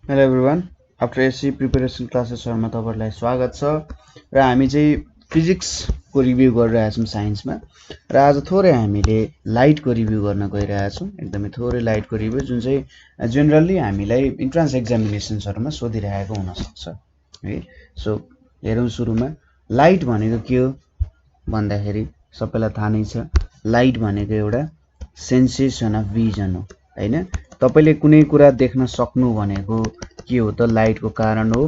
Hello everyone after SC preparation क्लासेसहरुमा तपाईहरुलाई स्वागत छ र हामी चाहिँ फिजिक्सको रिभ्यू गरिरहेका छौं साइन्समा र आज थोरै हामीले लाइटको रिभ्यू गर्न गइरहेका छौं एकदमै थोरै लाइटको रिभ्यू जुन चाहिँ जनरली हामीलाई इन्ट्रान्स एक्जामिनेसन्सहरुमा सोधिरहेको हुन सक्छ है सो हेरौं सुरुमा लाइट भनेको के हो भन्दाखेरि सबैलाई थाहा नै छ लाइट भनेको एउटा सेन्सेसन अफ भिजन हो हैन तपाईले कुनै कुरा देख्न सक्नु भनेको के हो त लाइटको कारण हो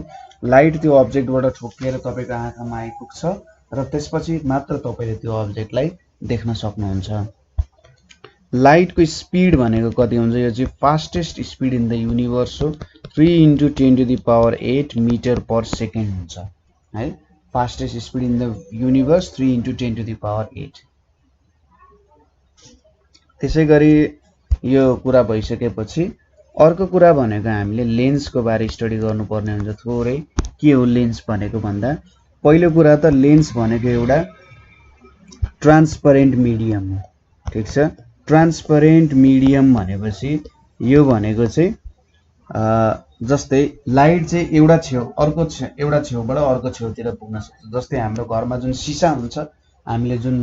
लाइट त्यो अब्जेक्टबाट ठोकिएर तपाईको आँखामा आइपुग्छ र त्यसपछि मात्र तपाईले त्यो अब्जेक्टलाई देख्न सक्नुहुन्छ लाइटको स्पिड भनेको कति हुन्छ यो चाहिँ fastest speed in the universe हो 3 × 10⁸ मिटर पर सेकेन्ड हुन्छ है fastest speed in the universe 3 × 10⁸ त्यसैगरी यो कुरा भइसकेपछि अर्को कुरा भनेको हामीले लेन्सको बारे स्टडी गर्नुपर्ने हुन्छ थोरै के हो लेन्स भनेको भन्दा पहिलो कुरा त लेन्स भनेको एउटा ट्रान्सपरेन्ट मिडियम हो ठीक छ ट्रान्सपरेन्ट मिडियम भनेपछि यो भनेको चाहिँ जस्तै लाइट चाहिँ एउटा छेउबाट अर्को छेउतिर पुग्न सक्छ जस्तै हाम्रो घरमा जुन सिसा हुन्छ हामीले जुन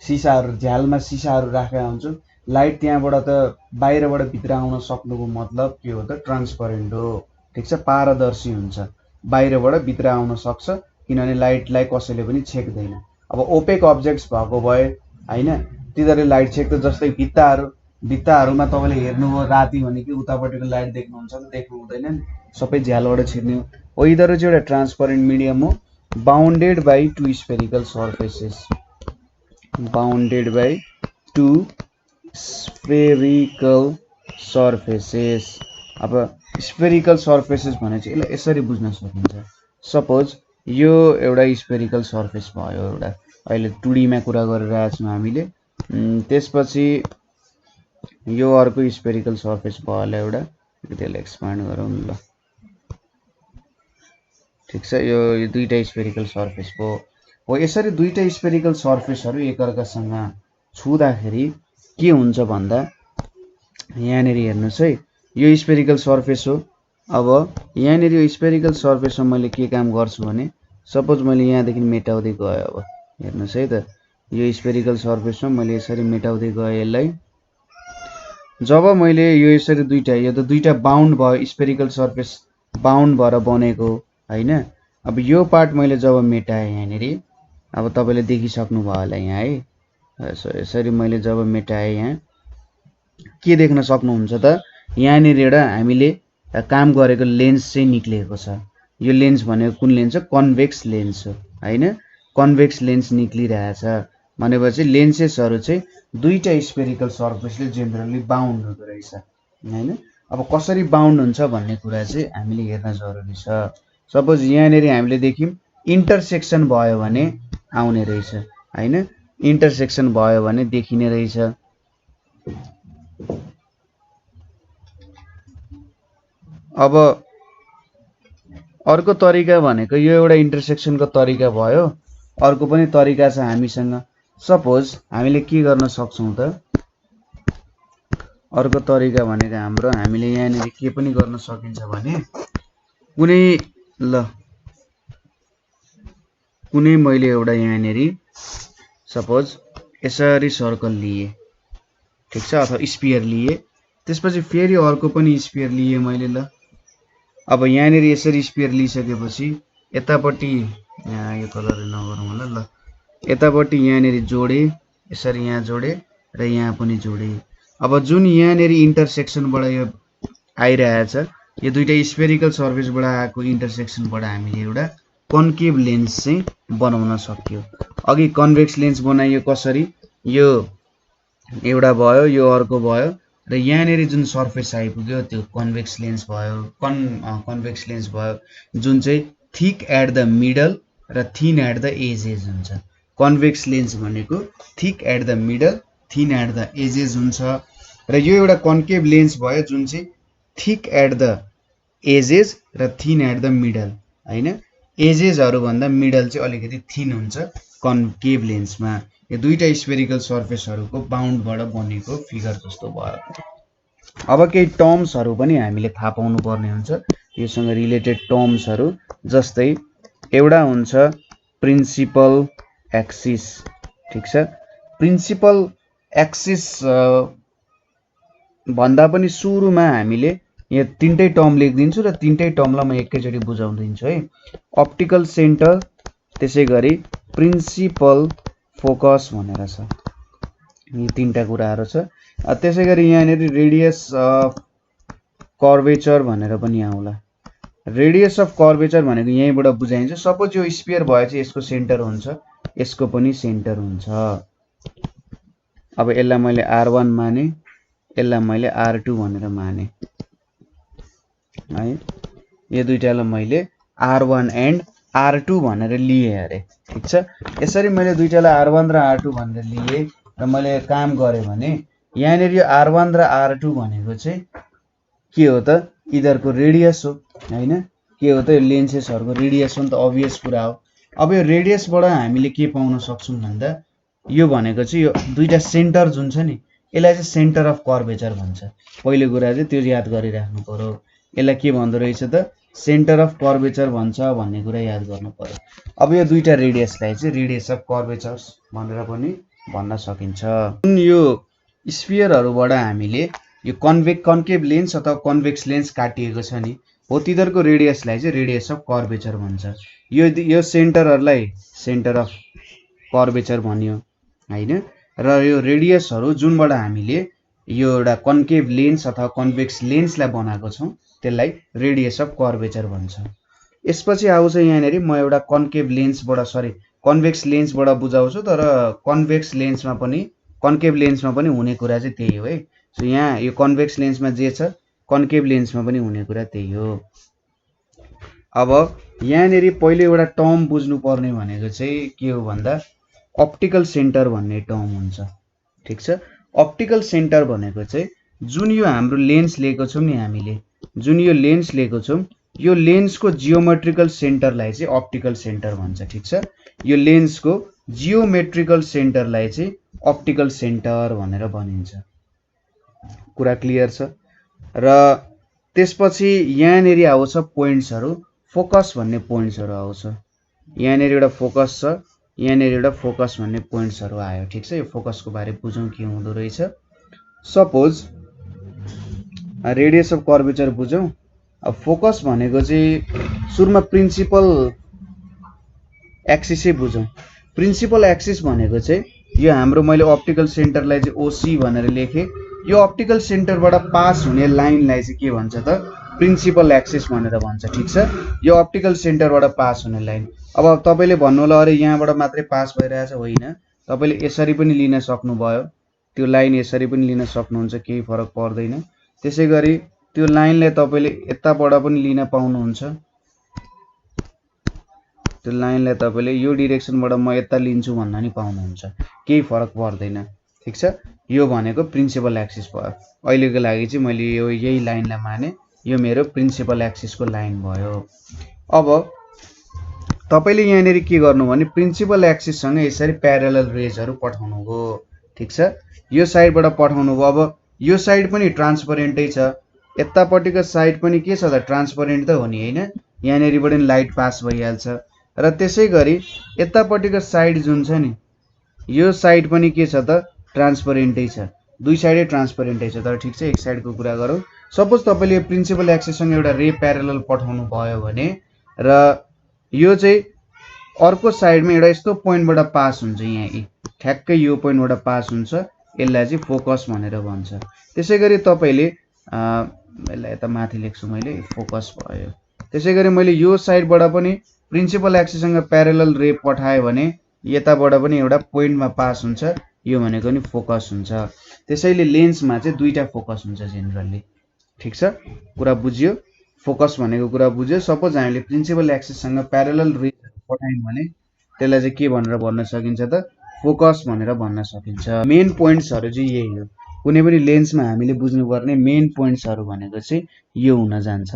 सिसाहरु झ्यालमा सिसाहरु राखेका हुन्छौं लाइट त्यहाँबाट त बाहिरबाट भित्र आउन सक्नुको मतलब के हो त ट्रान्सपरेन्ट हो ठीक छ पारदर्शी हुन्छ बाहिरबाट भित्र आउन सक्छ किनभने लाइटलाई कसैले पनि छेक्दैन अब ओपेक अब्जेक्ट्स भएको भए हैन तिनीहरुले लाइट छेक्छ जस्तै भित्ताहरुमा तपाईले हेर्नुभयो राति भने कि उतापटिको लाइट देख्नुहुन्छ त देख्नु हुँदैन नि सबै झ्यालबाट छिर्ने हो यिनीहरु चाहिँ एउटा ट्रान्सपरेन्ट मिडियम हो bounded by two spherical surfaces bounded by two spherical surfaces अब स्फेरिकल सर्फेसेस भने चाहिँ यसलाई यसरी बुझ्न सकिन्छ सपोज यो एउटा स्फेरिकल सर्फेस भयो एउटा अहिले 2D मा कुरा गरिरहेका छौं हामीले त्यसपछि यो अर्को स्फेरिकल सर्फेस भयो एउटा त्यसलाई एक्सपान्ड गरौँ ल ठीक छ यो दुईटा स्फेरिकल सर्फेस हो यसरी दुईटा स्फेरिकल सर्फेसहरु एकअर्कासँग छुँदाखेरि के हुन्छ भन्दा यहाँनेर हेर्नुस् है यो स्फेरिकल सर्फेस हो अब यहाँनेर यो स्फेरिकल सर्फेसमा मैले के काम गर्छु भने सपोज मैले यहाँदेखि मेटाउँदै गए अब हेर्नुस् है त यो स्फेरिकल सर्फेसमा मैले यसरी मेटाउँदै गए यसलाई जब मैले यो यसरी यो त दुईटा बाउन्ड भयो स्फेरिकल सर्फेस बाउन्ड भएर बनेको हैन अब यो पार्ट मैले जब मेटाए यहाँनेर अब तपाईले देखिसक्नु भयो होला यहाँ है यसरी मैले जब मेटाए यहाँ के देख्न सक्नुहुन्छ त यहाँनेर एउटा हामीले काम गरेको लेन्स चाहिँ निक्लेको छ यो लेन्स भनेको कुन लेन्स हो कन्भेक्स लेन्स हो हैन कन्भेक्स लेन्स निक्लिरहेछ भनेपछि लेन्सेसहरु चाहिँ दुईटा स्फेरिकल सर्फेसले जनरली बाउन्ड हुँदो रहेछ हैन अब कसरी बाउन्ड हुन्छ भन्ने कुरा चाहिँ हामीले हेर्न जरुरी छ सपोज यहाँनेर हामीले देख्यौं इन्टरसेक्सन भयो भने आउने रहेछ हैन इन्टरसेक्सन भयो भने देखिने रहेछ अब अर्को तरिका भनेको यो एउटा इन्टरसेक्सनको तरिका भयो अर्को पनि तरिका छ हामीसँग सपोज हामीले के गर्न सक्छौं त अर्को तरिका भनेको हाम्रो हामीले यहाँनेर के पनि गर्न सकिन्छ भने कुनै मैले एउटा यहाँनेर सपोज यसरी सर्कल लिए ठीक छ अथवा स्फियर लिए त्यसपछि फेरि अर्को पनि स्फियर लिए मैले ल अब यहाँनेर यसरी स्फियर लिइसकेपछि यतापट्टि यो कलर नगरौँ होला ल यतापट्टि यहाँनेर जोडे यसरी यहाँ जोडे र यहाँ पनि जोडे अब जुन यहाँनेर इन्टरसेक्सनबाट यो आइरहेछ यो दुईटा स्फेरिकल सर्फेसबाट आएको इन्टरसेक्सनबाट हामीले एउटा कन्केभ लेन्स चाहिँ बनाउन सक्यो अघि कन्भेक्स लेन्स बनाइयो कसरी यो एउटा भयो यो अर्को भयो र यहाँनेर जुन सर्फेस आइपुग्यो त्यो कन्भेक्स लेन्स भयो कन्भेक्स लेन्स भयो जुन चाहिँ थिक एट द मिडल र थिन एट द एजेस हुन्छ कन्भेक्स लेन्स भनेको thick at the middle thin at the edges हुन्छ र यो एउटा कन्केभ लेन्स भयो जुन चाहिँ थिक एट द एजेस र थिन एट द मिडल हैन एजेसहरु भन्दा मिडल चाहिँ अलिकति थिन हुन्छ कन्केभ लेन्समा यो दुईटा स्फेरिकल सर्फेसहरुको बाउन्डबाट बनेको फिगर जस्तो भयो अब केही टर्म्सहरु पनि हामीले थाहा पाउनु पर्ने हुन्छ योसँग रिलेटेड टर्म्सहरु जस्तै एउटा हुन्छ प्रिन्सिपल एक्सिस ठीक छ प्रिन्सिपल एक्सिस भन्दा पनि सुरुमा हामीले यहाँ तीनटै टर्म लेखिदिन्छु र तीनटै टर्मलाई म एकैचोटी बुझाउँदिन्छु है अप्टिकल सेन्टर त्यसैगरी प्रिन्सिपल फोकस भनेर छ यी तीनटा कुराहरु छ त्यसैगरी यहाँ रेडियस अफ कर्वेचर भनेर पनि आउला रेडियस अफ कर्वेचर भनेको यहीबाट बुझाइन्छ सपोज यो स्फियर भए चाहिँ यसको सेन्टर हुन्छ यसको पनि सेन्टर हुन्छ अब यसलाई मैले r1 माने यसलाई मैले r2 भनेर माने है यो दुईटालाई मैले r1 एन्ड r2 भनेर लिए अरे ठीक छ यसरी मैले दुईटालाई r1 र r2 भनेर लिए र मैले काम गरे भने यहाँ यो r1 र r2 भनेको चाहिँ के हो त इधरको रेडियस हो हैन के हो त यो लेन्सेसहरुको रेडियस हो नि त अभियस कुरा हो अब यो रेडियसबाट हामीले के पाउन सक्छौं भन्दा यो भनेको चाहिँ यो दुईटा सेन्टर जुन छ नि यसलाई चाहिँ सेन्टर अफ कर्वेचर भन्छ पहिलो कुरा चाहिँ त्यो याद गरिराख्नु पर्यो यसलाई के भन्दो रहेछ त सेन्टर अफ कर्वेचर भन्छ भन्ने कुरा याद गर्नु पर्यो अब यो दुईटा रेडियसलाई चाहिँ रेडियस अफ कर्वेचर्स भनेर पनि भन्न सकिन्छ जुन यो स्फियरहरुबाट हामीले यो कन्केभ लेन्स अथवा कन्भेक्स लेन्स काटिएको छ नि हो तिनीहरुको रेडियसलाई चाहिँ रेडियस अफ कर्वेचर भन्छ यो सेन्टरहरुलाई सेन्टर अफ कर्वेचर भनियो हैन र यो रेडियसहरु जुनबाट हामीले यो एउटा कन्केभ लेन्स अथवा कन्भेक्स लेन्सलाई बनाएको छौं त्यसलाई रेडियस अफ कर्वेचर भन्छ यसपछि आउँछ यहाँनेरि म एउटा कन्केभ लेन्सबाट कन्भेक्स लेन्सबाट बुझाउँछु तर कन्भेक्स लेन्समा पनि कन्केभ लेन्समा पनि हुने कुरा चाहिँ त्यही हो है सो यहाँ यो कन्भेक्स लेन्समा जे छ कन्केभ लेन्समा पनि हुने कुरा त्यही हो अब यहाँनेरि पहिले एउटा टर्म बुझ्नु पर्ने भनेको चाहिँ के हो भन्दा अप्टिकल सेन्टर भन्ने टर्म हुन्छ ठीक छ अप्टिकल सेन्टर भनेको चाहिँ जुन यो हाम्रो लेन्स लिएको छौं नि हामीले जुन यो लेन्स लिएको छौं यो लेन्सको जियोमेट्रिकल सेन्टरलाई चाहिँ अप्टिकल सेन्टर भन्छ ठीक छ यो लेन्सको जियोमेट्रिकल सेन्टरलाई चाहिँ अप्टिकल सेन्टर भनेर भनिन्छ कुरा क्लियर छ र त्यसपछि यहाँनेरि आउँछ पोइन्ट्सहरु फोकस भन्ने पोइन्ट्सहरु आउँछ यहाँनेरि एउटा फोकस छ यहाँनेरि एउटा फोकस भन्ने पोइन्ट्सहरु आयो ठीक छ यो फोकसको बारे बुझौं के हुँदो रहेछ सपोज रेडियस अफ कर्वेचर बुझौं अब फोकस भनेको चाहिँ सुरुमा प्रिन्सिपल एक्सिस बुझौं प्रिन्सिपल एक्सिस भनेको चाहिँ यो हाम्रो मैले अप्टिकल सेन्टरलाई चाहिँ ओसी भनेर लेखे यो अप्टिकल सेन्टरबाट पास हुने लाइनलाई चाहिँ के भन्छ त प्रिन्सिपल एक्सिस भनेर भन्छ ठीक छ यो अप्टिकल सेन्टरबाट पास हुने लाइन अब तपाईले भन्नु होला अरे यहाँबाट मात्रै पास भइरहेछ होइन तपाईले यसरी पनि लिन सक्नुभयो त्यो लाइन यसरी पनि लिन सक्नुहुन्छ केही फरक पर्दैन त्यसैगरी त्यो लाइनलाई तपाईले यताबाट पनि लिन पाउनुहुन्छ त्यो लाइनलाई तपाईले यो डाइरेक्सनबाट म यता लिन्छु भन्न नि पाउनुहुन्छ केही फरक पर्दैन ठीक छ यो भनेको प्रिन्सिपल एक्सिस भयो अहिलेको लागि चाहिँ मैले यो यही लाइनलाई माने यो मेरो प्रिन्सिपल एक्सिसको लाइन भयो अब तपाईले यहाँनेरि के गर्नु भने प्रिन्सिपल एक्सिस सँग यसरी प्यारलल रेजहरु पठाउनु हो ठीक छ यो साइडबाट पठाउनु हो अब यो साइड पनि ट्रान्सपरेन्टै छ यतापट्टिको साइड पनि के छ त ट्रान्सपरेन्ट त हो नि हैन यहाँनेरिबाट नि लाइट पास भइहाल्छ र त्यसैगरी यतापट्टिको साइड जुन छ नि यो साइड पनि के छ त ट्रान्सपरेन्टै छ दुई साइडै ट्रान्सपरेन्टै छ तर ठीक छ एक साइडको कुरा गरौँ सपोज तपाईले प्रिन्सिपल एक्सिस सँग एउटा रे प्यारलल पठाउनु भयो भने र यो चाहिँ अर्को साइडमा एउटा यस्तो पोइन्टबाट पास हुन्छ यहाँ ठ्याक्कै यो पोइन्टबाट पास हुन्छ यसलाई चाहिँ फोकस भनेर भन्छ त्यसैगरी तपाईले यसलाई यता माथि लेख्छु मैले फोकस भयो त्यसैगरी मैले यो साइडबाट पनि प्रिन्सिपल एक्सिस सँग प्यारलल रे पठाए भने यताबाट पनि एउटा पोइन्टमा पास हुन्छ यो भनेको नि फोकस हुन्छ त्यसैले लेन्समा चाहिँ दुईटा फोकस हुन्छ जेनरली ठीक छ कुरा बुझ्यो फोकस भनेको कुरा बुझ्यो सपोज हामीले प्रिन्सिपल एक्सिस सँग प्यारलल रे पठायौं भने त्यसलाई चाहिँ के भनेर भन्न सकिन्छ त फोकस भनेर भन्न सकिन्छ मेन पोइन्ट्सहरु चाहिँ यही हो कुनै पनि लेन्समा हामीले बुझ्नुपर्ने मेन पोइन्ट्सहरु भनेको चाहिँ यो हुन जान्छ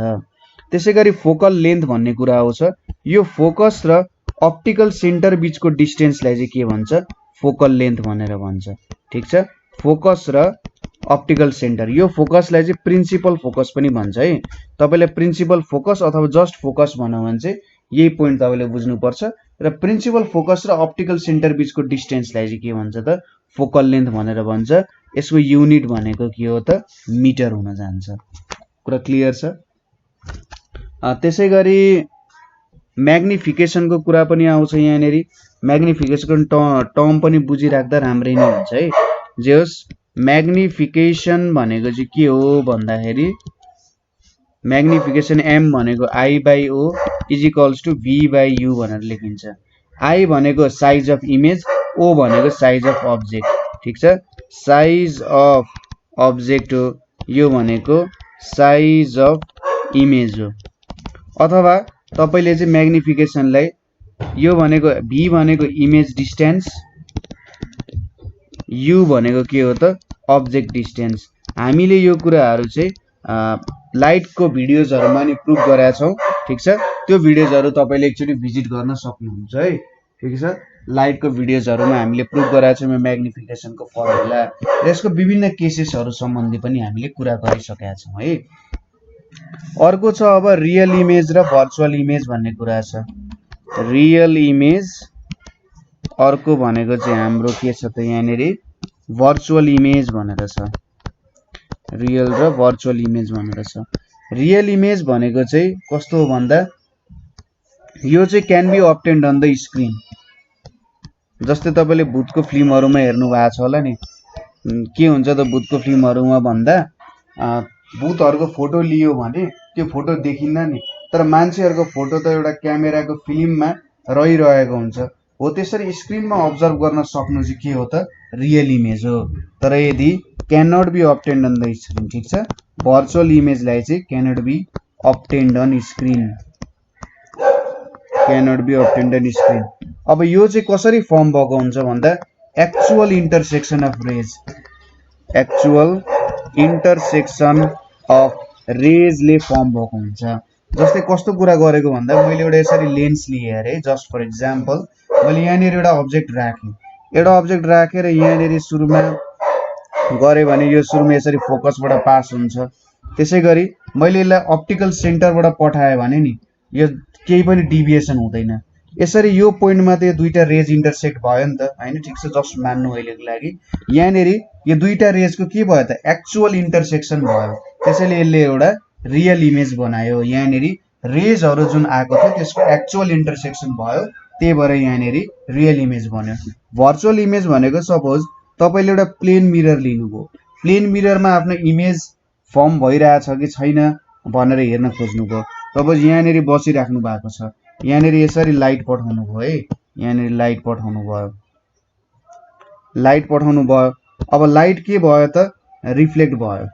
त्यसैगरी फोकल लेन्थ भन्ने कुरा आउँछ यो फोकस र अप्टिकल सेन्टर बीचको डिस्टेन्सलाई चाहिँ के भन्छ फोकल लेन्थ भनेर भन्छ ठीक छ फोकस र अप्टिकल सेन्टर। यो फोकसलाई चाहिँ प्रिन्सिपल फोकस पनि भन्छ है। तपाईले प्रिन्सिपल फोकस अथवा जस्ट फोकस भन्नु भने चाहिँ यही पोइन्ट तपाईले बुझ्नुपर्छ। र प्रिन्सिपल फोकस र अप्टिकल सेन्टर बीचको डिस्टेन्सलाई चाहिँ के भन्छ त फोकल लेन्थ भनेर भन्छ। यसको युनिट भनेको के हो त मिटर हुन जान्छ। कुरा क्लियर छ। त्यसैगरी म्याग्निफिकेसनको कुरा पनि आउँछ यहाँनेरि। म्याग्निफिकेसनको टर्म पनि बुझिराख्दा राम्रै नै हुन्छ है। जे होस् म्याग्निफिकेसन भनेको चाहिँ के हो भन्दाखेरि म्याग्निफिकेसन m भनेको I/O is equals to V/U भनेर लेखिन्छ। I भनेको साइज अफ इमेज, O भनेको साइज अफ अब्जेक्ट। ठीक छ, साइज अफ अब्जेक्ट हो, यो भनेको साइज अफ इमेज हो। अथवा तपाईले चाहिँ म्याग्निफिकेसनलाई यो भनेको V भनेको इमेज डिस्टेन्स, U भनेको के हो त अब्जेक्ट डिस्टेन्स। हामीले यो कुराहरु चाहिँ लाइटको भिडियोजहरुमा नि प्रुफ गरेका छौं। ठीक छ, त्यो भिडियोजहरु तपाईले एकचोटी भिजिट गर्न सक्नुहुन्छ है। ठीक छ, लाइटको भिडियोजहरुमा हामीले प्रुफ गरेका छौं म्याग्निफिकेसनको फर्मुला र यसको विभिन्न केसेसहरु सम्बन्धी पनि हामीले कुरा गरिसकेका छौं है। अर्को छ अब रियल इमेज र भर्चुअल इमेज भन्ने कुरा छ। रियल इमेज, अर्को भनेको चाहिँ हाम्रो के छ त यहाँनेरि भर्चुअल इमेज भनेर छ। रियल र भर्चुअल इमेज भनेर छ। रियल इमेज भनेको चाहिँ कस्तो हो भन्दा यो चाहिँ can be obtained on the screen. जस्तै तपाईले भूतको फिल्महरुमा हेर्नु भएको छ होला नि, के हुन्छ त भूतको फिल्महरुमा भन्दा भूतहरुको फोटो लियो भने त्यो फोटो देखिन्न नि, तर मान्छेहरुको फोटो त एउटा क्यामेराको फिल्ममा रहिरहेको हुन्छ। हो त्यसरी स्क्रिनमा अब्जर्भ गर्न सक्नु चाहिँ के हो त रियल इमेज हो। तर यदि can not be obtained on the screen. ठीक छ, भर्चुअल इमेजलाई चाहिँ can not be obtained on screen, can not be obtained on screen. अब यो चाहिँ कसरी फर्म भएको हुन्छ भन्दा actual intersection of rays, actual intersection of रेजले फर्म भएको हुन्छ। जस्तै कस्तो कुरा गरेको भन्दा मैले एउटा यसरी लेन्स लिए अरे, जस्ट फर एक्जाम्पल मैले यहाँनिर एउटा अब्जेक्ट राखेँ, एउटा अब्जेक्ट राखेर यहाँनिर सुरुमा गरे भने यो सुरुमा यसरी फोकसबाट पास हुन्छ। त्यसैगरी मैले यसलाई अप्टिकल सेन्टरबाट पठाए भने नि यो केही पनि डिभिएसन हुँदैन। यसरी यो पोइन्टमा त यो दुईटा रेज इन्टरसेक्ट भयो नि त हैन। ठीक छ, जस्ट मान्नु अहिलेको लागि यहाँनिर यो दुईटा रेजको के भयो त एक्चुअल इन्टरसेक्सन भयो। त्यसैले यसले एउटा रियल इमेज बनायो। यहाँनिर रेजहरु जुन आएको थियो त्यसको एक्चुअल इन्टरसेक्सन भयो, त्यही भएर यहाँनिर रियल इमेज बन्यो। भर्चुअल इमेज भनेको सपोज तपाईले एउटा प्लेन मिरर लिनुभयो, प्लेन मिररमा आफ्नो इमेज फर्म भइरहेछ कि छैन भनेर हेर्न खोज्नुभयो। सपोज यहाँनिर बसिराख्नु भएको छ, यहाँनिर यसरी लाइट पठाउनु भयो है, यहाँनिर लाइट पठाउनु भयो, लाइट पठाउनु भयो। अब लाइट के भयो त रिफ्लेक्ट भयो,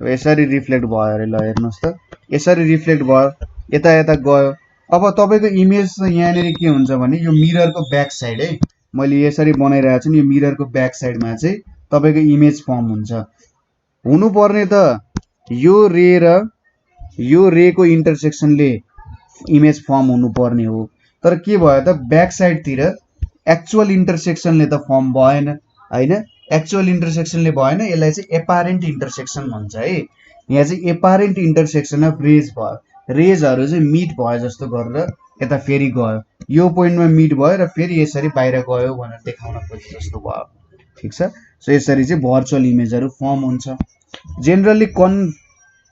यसरी रिफ्लेक्ट भयो अरे। ल हेर्नुस् त, यसरी रिफ्लेक्ट भयो, यता यता गयो। अब तपाईको इमेज यहाँनिर के हुन्छ भने यो मिररको ब्याक साइड है, मैले यसरी बनाइरहेको छु नि, यो मिररको ब्याक साइडमा चाहिँ तपाईको इमेज फर्म हुन्छ। हुनुपर्ने त यो रे र यो रे को इन्टरसेक्सनले इमेज फर्म हुनुपर्ने हो, तर के भयो त ब्याक साइडतिर एक्चुअल इन्टरसेक्सनले त फर्म भएन हैन। एक्चुअल इन्टरसेक्सनले भएन, यसलाई चाहिँ एपारेन्ट इन्टरसेक्सन भन्छ है। यहाँ चाहिँ एपारेन्ट इन्टरसेक्सन अफ रेज भयो, रेजहरु चाहिँ मिट भयो जस्तो गरेर यता फेरि गयो, यो पोइन्टमा मिट भयो र फेरि यसरी बाहिर गयो भनेर देखाउन खोजे जस्तो भयो। ठीक छ, सो यसरी चाहिँ भर्चुअल इमेजहरु फर्म हुन्छ। जेनरली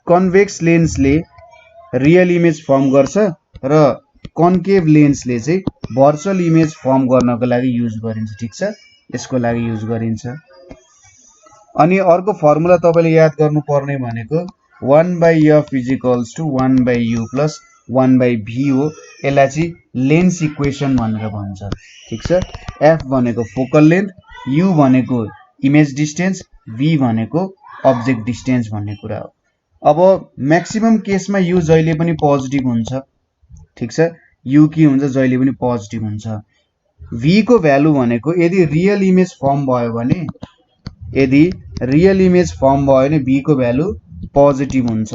कन्भेक्स लेन्सले रियल इमेज फर्म गर्छ र कन्केभ लेन्सले चाहिँ भर्चुअल इमेज फर्म गर्नको लागि युज गरिन्छ। ठीक छ, यसको लागि युज गरिन्छ। अनि अर्को फर्मुला तपाईले याद गर्नुपर्ने भनेको 1/f is equals to 1/u plus 1/v हो। यसलाई चाहिँ लेन्स इक्वेसन भनेर भन्छ। ठीक छ, f भनेको फोकल लेन्थ, u भनेको इमेज डिस्टेन्स, v भनेको अब्जेक्ट डिस्टेन्स भन्ने कुरा हो। अब म्याक्सिमम केसमा u जहिले पनि पोजिटिभ हुन्छ। ठीक छ, u के हुन्छ जहिले पनि पोजिटिभ हुन्छ। v को भ्यालु भनेको यदि रियल इमेज फर्म भयो भने, यदि रियल इमेज फर्म भयो भने v को भ्यालु पोजिटिभ हुन्छ।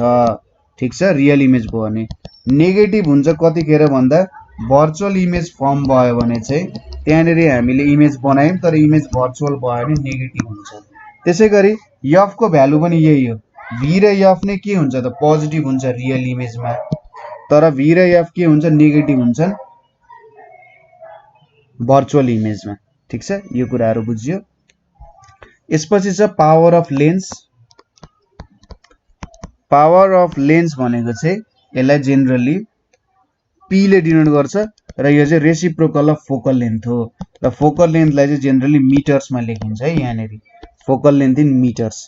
ठीक छ, रियल इमेज भयो भने नेगेटिभ हुन्छ कतिखेर भन्दा भर्चुअल इमेज फर्म भयो भने चाहिँ त्यहाँनेरि हामीले इमेज बनायौं तर इमेज भर्चुअल भयो भने नेगेटिभ हुन्छ। त्यसैगरी f को भ्यालु पनि यही हो v र f नै के हुन्छ त पोजिटिभ हुन्छ रियल इमेजमा तर v र f के हुन्छ नेगेटिभ हुन्छन् भर्चुअल इमेजमा ठीक छ यो कुराहरु बुझियो यसपछि छ पावर अफ लेन्स भनेको चाहिँ यसलाई जेनरली p ले डिनोट गर्छ र यो चाहिँ रेसिप्रोकल अफ फोकल लेन्थ हो र फोकल लेन्थलाई चाहिँ जेनरली मिटर्समा लेखिन्छ है यहाँनेरि फोकल लेन्थ इन मिटर्स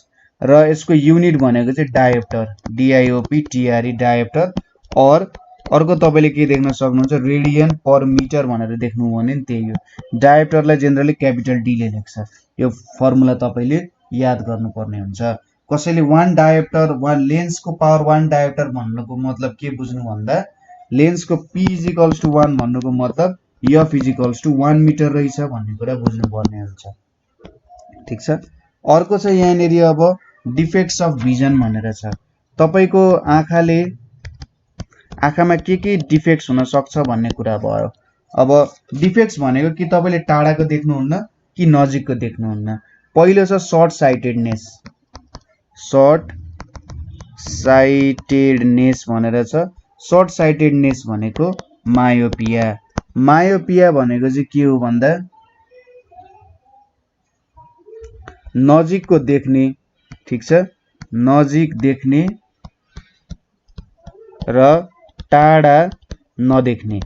र यसको युनिट भनेको चाहिँ डायोप्टर DIOPTRE डायोप्टर और अर्को तपाईले के देख्न सक्नुहुन्छ रेडियन पर मिटर भनेर देख्नु हो भने त्यही हो डायोप्टरलाई जेनरली क्यापिटल D ले लेख्छ यो फर्मुला तपाईले याद गर्नुपर्ने हुन्छ कसैले 1 डायोप्टर 1 लेन्सको पावर 1 डायोप्टर भन्नुको मतलब के बुझ्नु भन्दा लेन्सको p = 1 भन्नुको मतलब f = 1 मिटर रहेछ भन्ने कुरा बुझ्नु पर्ने हुन्छ ठीक छ अर्को चाहिँ यहाँनेरि अब डिफेक्ट्स अफ भिजन भनेर छ तपाईको आँखामा के डिफेक्ट्स हुन सक्छ भन्ने कुरा भयो अब डिफेक्ट्स भनेको कि तपाईले टाढाको देख्नुहुन्न कि नजिकको देख्नुहुन्न पहिलो छ सर्ट साइटेडनेस भनेर छ सर्ट साइटेडनेस भनेको मायोपिया भनेको चाहिँ के हो भन्दा नजिकको देख्ने ठीक छ नजिक देख्ने र टाढा नदेख्ने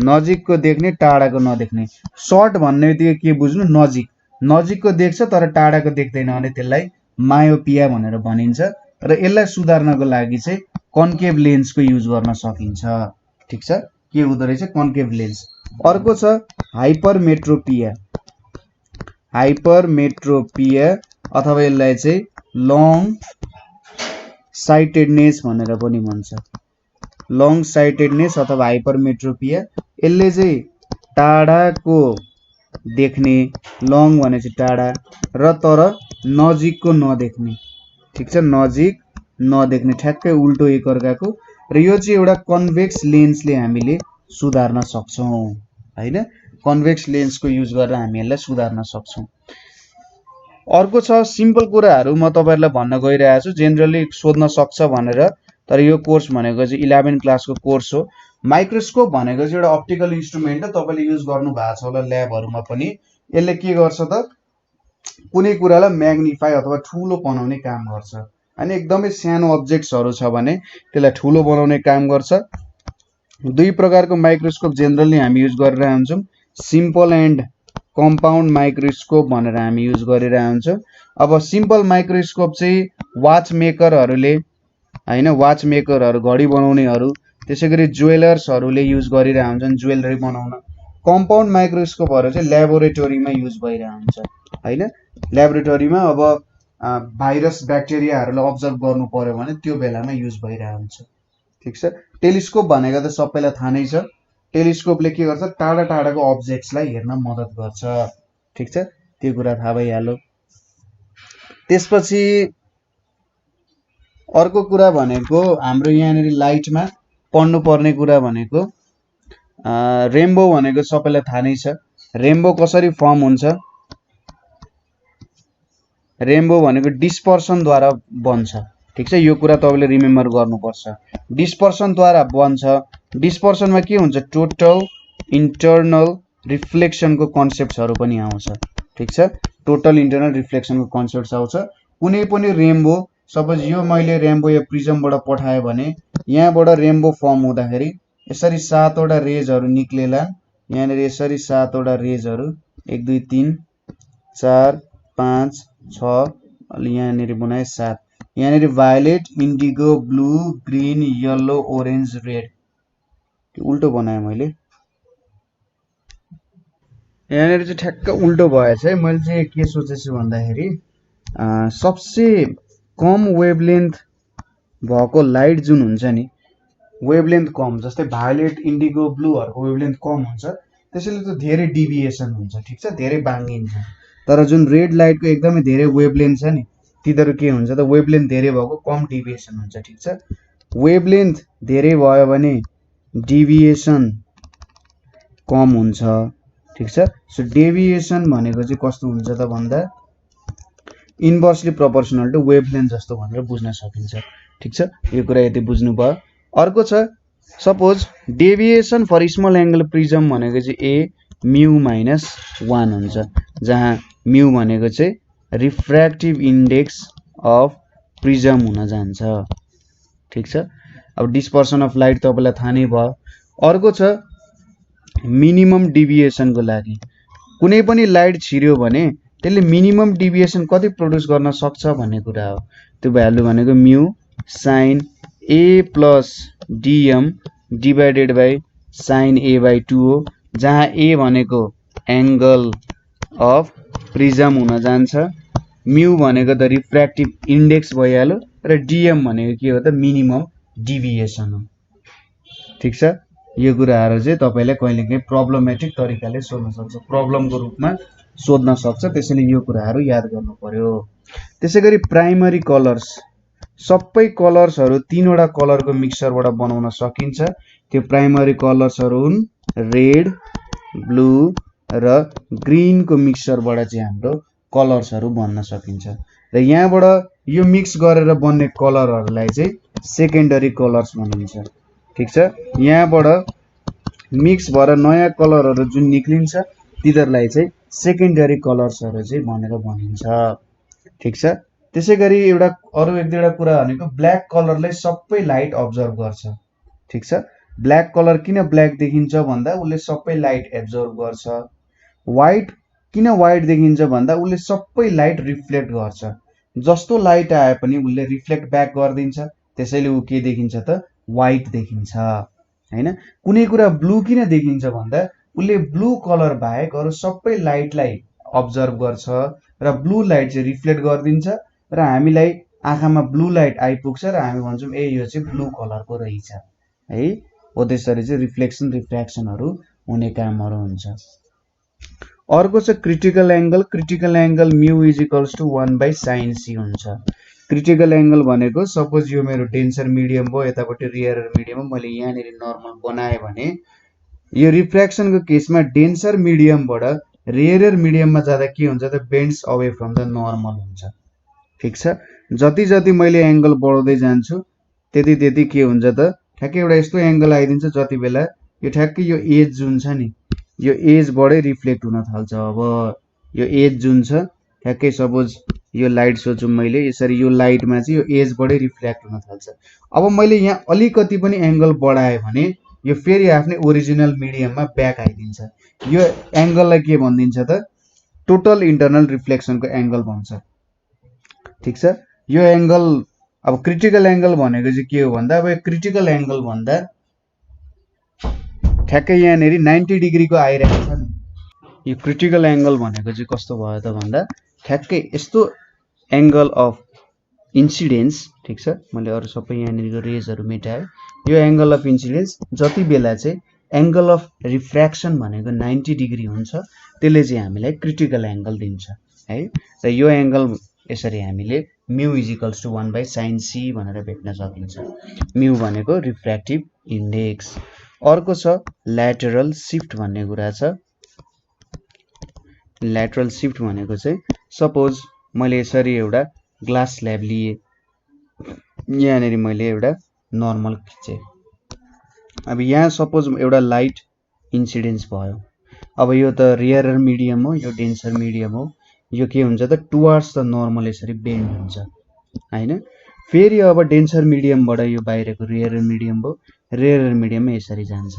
नजिकको देख्ने टाढाको नदेख्ने सर्ट भन्ने बित्तिकै के बुझ्नु नजिकको देख्छ तर टाढाको देख्दैन भने त्यसलाई मायोपिया भनेर भनिन्छ र यसलाई सुधार्नको लागि चाहिँ कन्केभ लेन्सको युज गर्न सकिन्छ ठीक छ के हुँदो रहेछ कन्केभ लेन्स अर्को छ हाइपरमेट्रोपिया अथवा यसलाई चाहिँ लङ साइटेडनेस भनेर पनि भन्छ लङ साइटेडनेस अथवा हाइपरमेट्रोपिया यसले चाहिँ टाढाको देख्ने लङ भनेपछि टाढा र तर नजिकको नदेख्ने ठीक छ नजिक नदेख्ने ठ्याक्कै उल्टो एकअर्काको र यो चाहिँ एउटा कन्भेक्स लेन्सले हामीले सुधार्न सक्छौं हैन कन्भेक्स लेन्सको युज गरेर हामी यसलाई सुधार्न सक्छौं अर्को छ सिम्पल कुराहरु म तपाईहरुलाई भन्न गइरहेको छु जेनरली सोध्न सक्छ भनेर तर यो कोर्स भनेको चाहिँ 11 क्लासको कोर्स हो माइक्रोस्कोप भनेको चाहिँ एउटा अप्टिकल इन्स्ट्रुमेन्ट हो तपाईले युज गर्नु भएको छ होला ल्याबहरुमा पनि यसले के गर्छ त कुनै कुरालाई म्याग्निफाई अथवा ठूलो बनाउने काम गर्छ अनि एकदमै सानो अब्जेक्ट्सहरु छ भने त्यसलाई ठूलो बनाउने काम गर्छ दुई प्रकारको माइक्रोस्कोप जेनरली हामी युज गरिरहेका हुन्छौं सिम्पल एन्ड कम्पाउन्ड माइक्रोस्कोप भनेर हामी युज गरिरहेका हुन्छौं अब सिम्पल माइक्रोस्कोप चाहिँ वाच मेकरहरुले हैन वाच मेकरहरु घडी बनाउनेहरु त्यसैगरी ज्वेलर्सहरुले युज गरिरहेका हुन्छन् ज्वेलरी बनाउन कम्पाउन्ड माइक्रोस्कोपहरु चाहिँ ल्याबोरेटरीमा युज भइरहेको हुन्छ हैन ल्याबोरेटरीमा अब भाइरस ब्याक्टेरियाहरुलाई अब्जर्भ गर्नु पर्यो भने त्यो बेलामा युज भइरहेको हुन्छ ठीक छ टेलिस्कोप भनेको त सबैलाई थाहा नै छ टेलिस्कोपले के गर्छ टाढा टाढाको अब्जेक्ट्सलाई हेर्न मद्दत गर्छ ठीक छ त्यो कुरा थाहा भइहाल्यो त्यसपछि अर्को कुरा भनेको हाम्रो यहाँनेरि लाइटमा पढ्नु पर्ने कुरा भनेको रेनबो भनेको सबैलाई थाहा नै छ रेनबो कसरी फर्म हुन्छ रेनबो भनेको डिस्पर्सन द्वारा बन्छ ठीक छ यो कुरा तपाईले रिमेम्बर गर्नुपर्छ डिस्पर्सन द्वारा बन्छ डिस्पर्सनमा के हुन्छ टोटल इन्टर्नल रिफ्लेक्सनको कन्सेप्ट्सहरु पनि आउँछ ठीक छ टोटल इन्टर्नल रिफ्लेक्सनको कन्सेप्ट्स आउँछ कुनै पनि रेनबो सपोज यो मैले रेनबो यो प्रिजमबाट पठाए भने यहाँबाट रेनबो फर्म हुँदाखेरि यसरी 7 वटा रेजहरु निक्लेला यहाँनेरि यसरी 7 वटा रेजहरु 1 2 3 4 5 6 अलि यहाँनेरि बनाए 7 यहाँनेरि violate indigo blue green yellow orange red उल्टो बनाए मैले यहाँनेरि चाहिँ ठ्याक्क उल्टो भएछ है मैले चाहिँ के सोचेछु भन्दाखेरि सबसे कम वेभलेन्थ भएको लाइट जुन हुन्छ नि वेभलेन्थ कम जस्तै भायोलेट इन्डिगो ब्लूहरुको वेभलेन्थ कम हुन्छ त्यसैले त धेरै डेभिएसन हुन्छ ठीक छ धेरै बाङ्गिन्छ तर जुन रेड लाइटको एकदमै धेरै वेभलेन्थ छ नि तिनीहरु के हुन्छ त वेभलेन्थ धेरै भएको कम डेभिएसन हुन्छ ठीक छ वेभलेन्थ धेरै भयो भने डेभिएसन कम हुन्छ ठीक छ सो डेभिएसन भनेको चाहिँ कस्तो हुन्छ त भन्दा इन्भर्सली प्रोपोर्सनल टु वेभलेन्थ जस्तो भनेर बुझ्न सकिन्छ। ठीक छ, यो कुरा यति बुझ्नु भयो। अर्को छ suppose deviation for small angle prism भनेको चाहिँ ए म्यू माइनस 1 हुन्छ, जहाँ म्यू भनेको चाहिँ रिफ्र्याक्टिभ इन्डेक्स अफ प्रिजम हुन जान्छ। ठीक छ, अब डिस्पर्सन अफ लाइट तपाईलाई थाहा नै भयो। अर्को छ मिनिमम डिभिएसनको लागि कुनै पनि लाइट छिर्यो भने त्यसले मिनिमम डिभिएसन कति प्रोड्युस गर्न सक्छ भन्ने कुरा हो। त्यो भ्यालु भनेको mu sign A plus DM divided by sine A by 2 हो, जहाँ ए भनेको एंगल अफ प्रिजम हुन जान्छ, म्यू भनेको त रिफ्र्याक्टिभ इन्डेक्स भइहाल्यो र डिएम भनेको के हो त मिनिमम डिभिएसन हो। ठीक छ, यो कुराहरु चाहिँ तपाईले कहिलेकाहीँ प्रब्लमेटिक तरिकाले सोध्न सक्छ, प्रब्लमको रूपमा सोध्न सक्छ, त्यसैले यो कुराहरु याद गर्नु पर्यो। त्यसैगरी प्राइमरी कलर्स, सबै कलर्सहरु तीनवटा कलरको मिक्सचरबाट बनाउन सकिन्छ। त्यो प्राइमरी कलर्सहरु हुन् रेड, ब्लू र ग्रीन को मिक्सचरबाट चाहिँ हाम्रो कलर्सहरु बन्न सकिन्छ र यहाँबाट यो मिक्स गरेर बन्ने कलरहरुलाई चाहिँ सेकेन्डरी कलर्स भनिन्छ। ठीक छ, यहाँबाट मिक्स भएर नयाँ कलरहरु जुन निक्लिन्छ तिनीहरुलाई चाहिँ सेकेन्डरी कलर्सहरु चाहिँ भनेर भनिन्छ। ठीक छ, त्यसैगरी एउटा अरु एक दुईवटा कुरा भनेको ब्ल्याक कलरले सबै लाइट अब्जर्भ गर्छ। ठीक छ, ब्ल्याक कलर किन ब्ल्याक देखिन्छ भन्दा उले सबै लाइट एब्जर्भ गर्छ। व्हाइट किन व्हाइट देखिन्छ भन्दा उले सबै लाइट रिफ्लेक्ट गर्छ, जस्तो लाइट आए पनि उले रिफ्लेक्ट ब्याक गर्दिन्छ, त्यसैले उ के देखिन्छ त व्हाइट देखिन्छ हैन। कुनै कुरा ब्लू किन देखिन्छ भन्दा उले ब्लू कलर बाहेक अरु सबै लाइटलाई अब्जर्भ गर्छ र ब्लू लाइट चाहिँ रिफ्लेक्ट गर्दिन्छ र हामीलाई आँखामा ब्लू लाइट आइपुग्छ र हामी भन्छौं ए यो चाहिँ ब्लू कलरको रहेछ है। हो त्यसरी चाहिँ रिफ्लेक्सन रिफ्र्याक्सनहरु हुने कामहरु हुन्छ। अर्को चाहिँ critical angle, critical angle mu is equals to 1 by sine C हुन्छ। क्रिटिकल एंगल भनेको सपोज यो मेरो डेन्सर मिडियम भयो, यतापट्टि रियरर मिडियम हो, मैले यहाँनेरि नर्मल बनाए भने यो रिफ्र्याक्सनको केसमा डेन्सर मिडियमबाट रियरर मिडियममा जाँदा के हुन्छ त बेन्ड्स अवे फ्रम द नर्मल हुन्छ। ठीक छ, जति जति मैले एंगल बढाउँदै जान्छु त्यति त्यति के हुन्छ त ठ्याक्कै एउटा यस्तो एंगल आइदिन्छ जति बेला यो ठ्याक्कै यो एज जुन छ नि यो एज बढै रिफ्लेक्ट हुन थाल्छ। अब यो एज जुन छ ठ्याक्कै सपोज यो लाइट सोचौं मैले यसरी, यो लाइटमा चाहिँ यो एज बढै रिफ्लेक्ट हुन थाल्छ। अब मैले यहाँ अलिकति पनि एंगल बढाए भने यो फेरि आफ्नै ओरिजिनल मिडियममा ब्याक आइदिन्छ। यो एंगललाई के भनिन्छ त टोटल इन्टरनल रिफ्लेक्सनको एंगल भन्छ। ठीक छ, यो एंगल अब क्रिटिकल एंगल भनेको चाहिँ के हो भन्दा अब क्रिटिकल एंगल भन्दा ठ्याक्कै यहाँनेरि 90 डिग्री को आइरहेको छ नि, यो क्रिटिकल एंगल भनेको चाहिँ कस्तो भयो त भन्दा ठ्याक्कै यस्तो एंगल अफ इन्सिडेन्स। ठीक छ, मैले अरु सबै यहाँनेरिको रेजहरु मेटाए, यो एंगल अफ इन्सिडेन्स जति बेला चाहिँ एंगल अफ रिफ्र्याक्सन भनेको 90 डिग्री हुन्छ त्यसले चाहिँ हामीलाई क्रिटिकल एंगल दिन्छ है। र यो एंगल यसरी हामीले mu is equals to 1 by sine C भनेर भेट्न सकिन्छ। म्यू भनेको रिफ्र्याक्टिभ इन्डेक्स। अर्को छ ल्याटरल शिफ्ट भन्ने कुरा छ। ल्याटरल शिफ्ट भनेको चाहिँ सपोज मैले यसरी एउटा ग्लास स्ल्याब लिए, यहाँनेरि मैले एउटा नर्मल खिचे, अब यहाँ सपोज एउटा लाइट इन्सिडेन्स भयो, अब यो त रियरर मिडियम हो, यो डेन्सर मिडियम हो, यो के हुन्छ त टुवर्ड्स द नर्मल यसरी बेन्ड हुन्छ हैन। फेरि अब डेन्सर मिडियमबाट यो बाहिरको रियरर मिडियम भयो, रियरर मिडियममा यसरी जान्छ।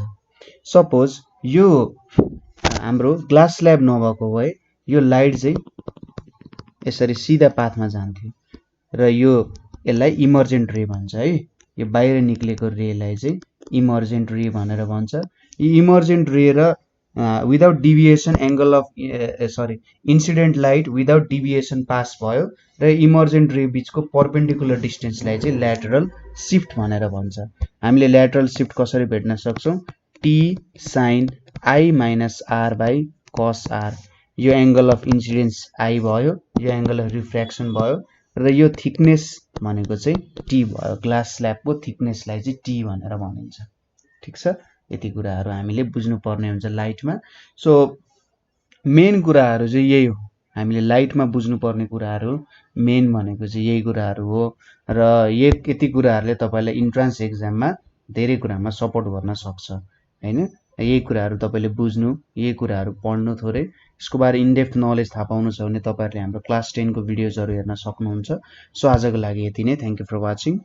सपोज यो हाम्रो ग्लास स्ल्याब नभएको भए यो लाइट चाहिँ यसरी सिधा पाथमा जान्थ्यो र यो यसलाई इमर्जेन्ट रे भन्छ है। यो बाहिर निक्लेको रेलाई चाहिँ इमर्जेन्ट रे भनेर भन्छ। यो इमर्जेन्ट रे र without deviation angle of incident light without deviation pass भयो र इमर्जेन्ट रे बीचको परपेन्डिकुलर डिस्टेन्सलाई चाहिँ ल्याटरल शिफ्ट भनेर भन्छ। हामीले ल्याटरल शिफ्ट कसरी भेट्न सक्छौं, t sine i minus r by cos r. यो एंगल अफ इन्सिडेन्स आई भयो, यो एंगल अफ रिफ्र्याक्सन भयो र यो थिकनेस भनेको चाहिँ टी भयो। ग्लास स्ल्याबको थिकनेसलाई चाहिँ टी भनेर भनिन्छ। ठीक छ, यति कुराहरु हामीले बुझ्नु पर्ने हुन्छ लाइटमा। सो मेन कुराहरु चाहिँ यही हो, हामीले लाइटमा बुझ्नु पर्ने कुराहरु मेन भनेको चाहिँ यही कुराहरू हो र यति कुराहरूले तपाईँलाई इन्ट्रान्स एक्जाममा धेरै कुरामा सपोर्ट गर्न सक्छ हैन। यही कुराहरू तपाईँले बुझ्नु, यही कुराहरू पढ्नु थोरै, यसको बारे इनडेप्थ नलेज थाहा पाउनु छ भने तपाईँहरूले हाम्रो क्लास 10 को भिडियोजहरू हेर्न सक्नुहुन्छ। सो आजको लागि यति नै। Thank you for watching.